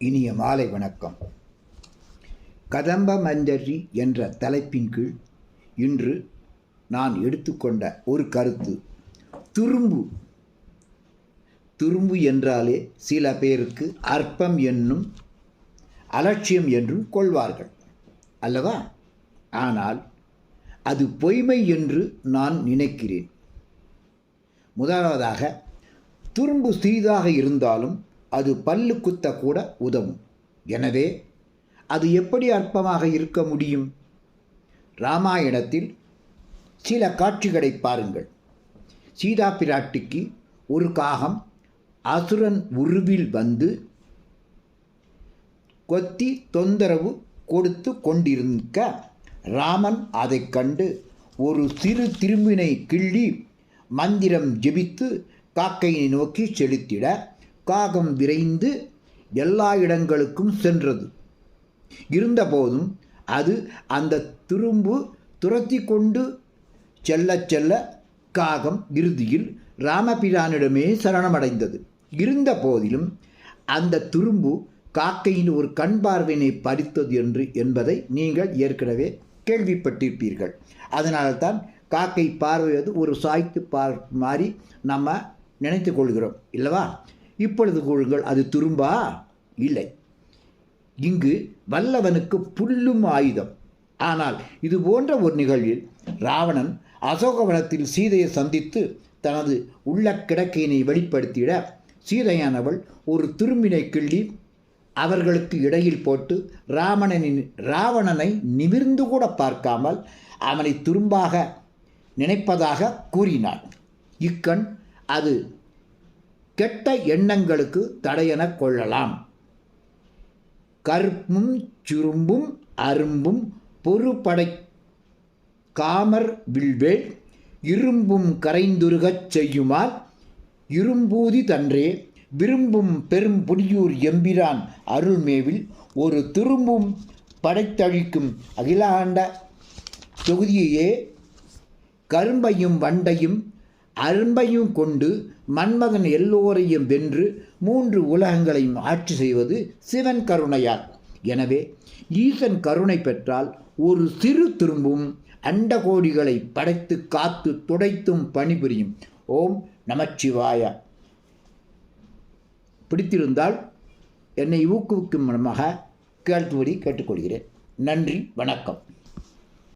இனிய மாலை வணக்கம். கதம்ப மஞ்சரி என்ற தலைப்பின் கீழ் இன்று நான் எடுத்துக்கொண்ட ஒரு கருத்து துரும்பு. துரும்பு என்றாலே சில பேருக்கு அற்பம் என்னும் அலட்சியம் என்றும் கொள்வார்கள் அல்லவா? ஆனால் அது பொய்மை என்று நான் நினைக்கிறேன். முதலாவதாக, துரும்பு சிறிதாக இருந்தாலும் அது பல்லு குத்த கூட உதவும். எனவே அது எப்படி அற்பமாக இருக்க முடியும்? ராமாயணத்தில் சில காட்சிகளை பாருங்கள். சீதா பிராட்டிக்கு ஒரு காகம் அசுரன் உருவில் வந்து கொத்தி தொந்தரவு கொடுத்து கொண்டிருக்க ராமன் அதை கண்டு ஒரு சிறு திரும்பினை கிள்ளி மந்திரம் ஜெபித்து காக்கையை நோக்கி செலுத்திட காகம் விரைந்து எல்லா இடங்களுக்கும் சென்றது. இருந்தபோதும் அது அந்த துரும்பு துரத்தி கொண்டு செல்ல செல்ல காகம் இறுதியில் ராமபிரானிடமே சரணமடைந்தது. இருந்த போதிலும் அந்த துரும்பு காக்கையின் ஒரு கண் பார்வையினை பறித்தது என்பதை நீங்கள் ஏற்கனவே கேள்விப்பட்டிருப்பீர்கள். அதனால்தான் காக்கை பார்வையது ஒரு சாய்த்து மாதிரி நம்ம நினைத்து கொள்கிறோம் இல்லவா? இப்பொழுது கூறுங்கள், அது துரும்பா? இல்லை. இங்கு வல்லவனுக்கு புல்லும் ஆயுதம். ஆனால் இது போன்ற ஒரு நிகழ்வில் ராவணன் அசோகவனத்தில் சீதையை சந்தித்து தனது உள்ள கிடக்கையினை வெளிப்படுத்திட சீதையானவள் ஒரு துரும்பினை கிள்ளி அவர்களுக்கு இடையில் போட்டு ராவணனை நிமிர்ந்து கூட பார்க்காமல் அவனை துரும்பாக நினைப்பதாக கூறினாள். இக்கண் அது கெட்ட எண்ணங்களுக்கு தடையென கொள்ளலாம். கற்பும் சுரும்பும் அரும்பும் பொறுபடை காமர் வில்வேல் இரும்பும் கரைந்துருகச் செய்யுமால் இரும்பூதி தன்றே விரும்பும் பெரும் புலியூர் எம்பிரான் அருள்மேவில் ஒரு திரும்பும் படைத்தழிக்கும் அகிலாண்ட தொகுதியையே கரும்பையும் வண்டையும் அரும்பையும் கொண்டு மன்மகன் எல்லோரையும் வென்று 3 உலகங்களையும் ஆட்சி செய்வது சிவன் கருணையால். எனவே ஈசன் கருணை பெற்றால் ஒரு சிறு திரும்பும் அண்டகோடிகளை படைத்து காத்து துடைத்தும் பணிபுரியும். ஓம் நமச்சிவாய. பிடித்திருந்தால் என்னை ஊக்குவிக்கும் மனமாக கேட்டுக்கொள்கிறேன். நன்றி, வணக்கம்.